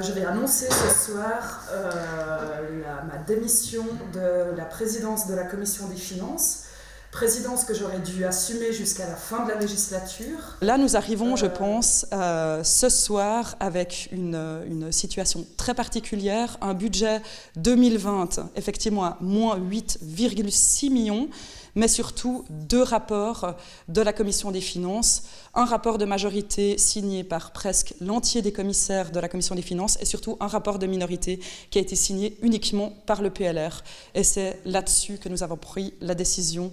Je vais annoncer ce soir ma démission de la présidence de la Commission des finances, présidence que j'aurais dû assumer jusqu'à la fin de la législature. Là, nous arrivons, je pense, ce soir avec une situation très particulière, un budget 2020, effectivement, à moins 8,6 millions, mais surtout 2 rapports de la Commission des finances, un rapport de majorité signé par presque l'entier des commissaires de la Commission des finances et surtout un rapport de minorité qui a été signé uniquement par le PLR. Et c'est là-dessus que nous avons pris la décision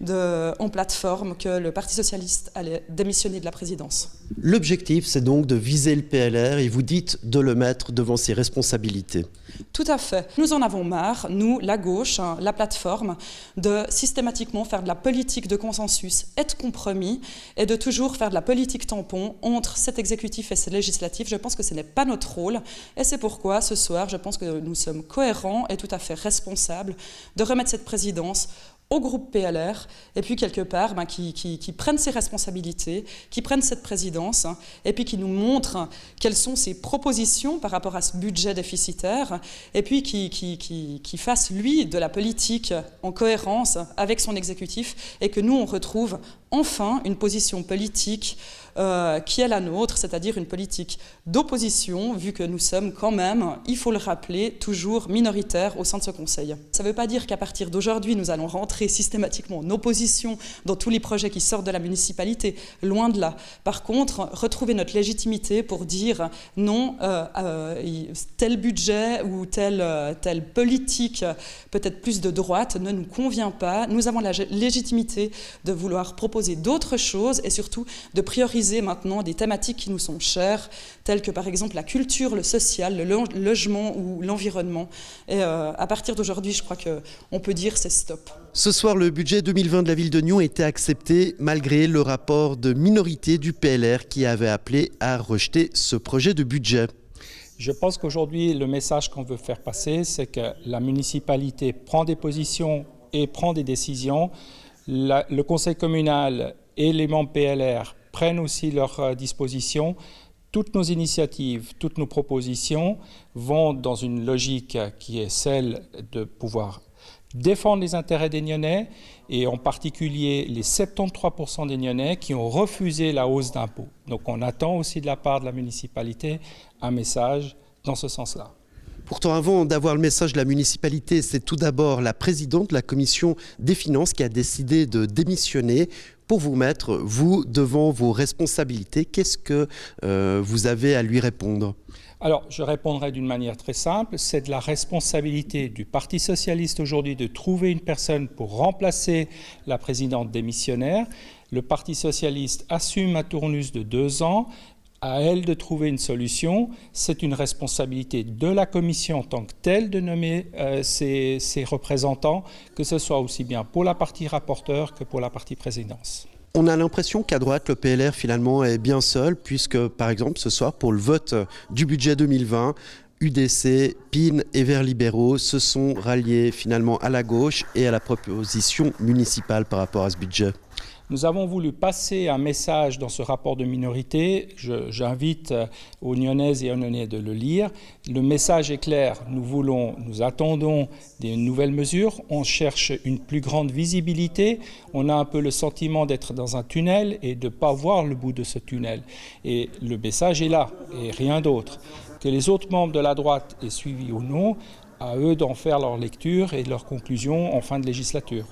en plateforme que le Parti socialiste allait démissionner de la présidence. L'objectif, c'est donc de viser le PLR et vous dites de le mettre devant ses responsabilités. Tout à fait. Nous en avons marre, nous, la gauche, la plateforme, de systématiquement faire de la politique de consensus et de compromis et de toujours faire de la politique tampon entre cet exécutif et ce législatif. Je pense que ce n'est pas notre rôle et c'est pourquoi ce soir, je pense que nous sommes cohérents et tout à fait responsables de remettre cette présidence au groupe PLR, et puis quelque part qui prennent ses responsabilités, qui prennent cette présidence, et puis qui nous montrent quelles sont ses propositions par rapport à ce budget déficitaire, et puis qui fasse, lui, de la politique en cohérence avec son exécutif, et que nous, on retrouve enfin une position politique qui est la nôtre, c'est-à-dire une politique d'opposition, vu que nous sommes quand même, il faut le rappeler, toujours minoritaires au sein de ce Conseil. Ça ne veut pas dire qu'à partir d'aujourd'hui, nous allons rentrer systématiquement en opposition dans tous les projets qui sortent de la municipalité, loin de là. Par contre, retrouver notre légitimité pour dire non, tel budget ou telle politique, peut-être plus de droite, ne nous convient pas. Nous avons la légitimité de vouloir proposer d'autres choses et surtout de prioriser maintenant des thématiques qui nous sont chères, telles que par exemple la culture, le social, le logement ou l'environnement. Et à partir d'aujourd'hui, je crois qu'on peut dire c'est stop. Ce soir, le budget 2020 de la ville de Nyon était accepté malgré le rapport de minorité du PLR qui avait appelé à rejeter ce projet de budget. Je pense qu'aujourd'hui, le message qu'on veut faire passer, c'est que la municipalité prend des positions et prend des décisions. Le conseil communal et les membres PLR prennent aussi leurs dispositions. Toutes nos initiatives, toutes nos propositions vont dans une logique qui est celle de pouvoir défendre les intérêts des Nyonnais et en particulier les 73% des Nyonnais qui ont refusé la hausse d'impôts. Donc on attend aussi de la part de la municipalité un message dans ce sens-là. Pourtant, avant d'avoir le message de la municipalité, c'est tout d'abord la présidente de la commission des finances qui a décidé de démissionner pour vous mettre, vous, devant vos responsabilités. Qu'est-ce que vous avez à lui répondre ? Alors, je répondrai d'une manière très simple. C'est de la responsabilité du Parti socialiste aujourd'hui de trouver une personne pour remplacer la présidente démissionnaire. Le Parti socialiste assume un tournus de 2 ans. À elle de trouver une solution. C'est une responsabilité de la commission en tant que telle de nommer ses représentants, que ce soit aussi bien pour la partie rapporteur que pour la partie présidence. On a l'impression qu'à droite, le PLR finalement est bien seul, puisque par exemple ce soir, pour le vote du budget 2020, UDC, PIN et Verts libéraux se sont ralliés finalement à la gauche et à la proposition municipale par rapport à ce budget. Nous avons voulu passer un message dans ce rapport de minorité. J'invite aux Nyonnaises et aux Nyonnais de le lire. Le message est clair. Nous attendons des nouvelles mesures. On cherche une plus grande visibilité. On a un peu le sentiment d'être dans un tunnel et de ne pas voir le bout de ce tunnel. Et le message est là et rien d'autre. Que les autres membres de la droite aient suivi ou non, à eux d'en faire leur lecture et leur conclusion en fin de législature.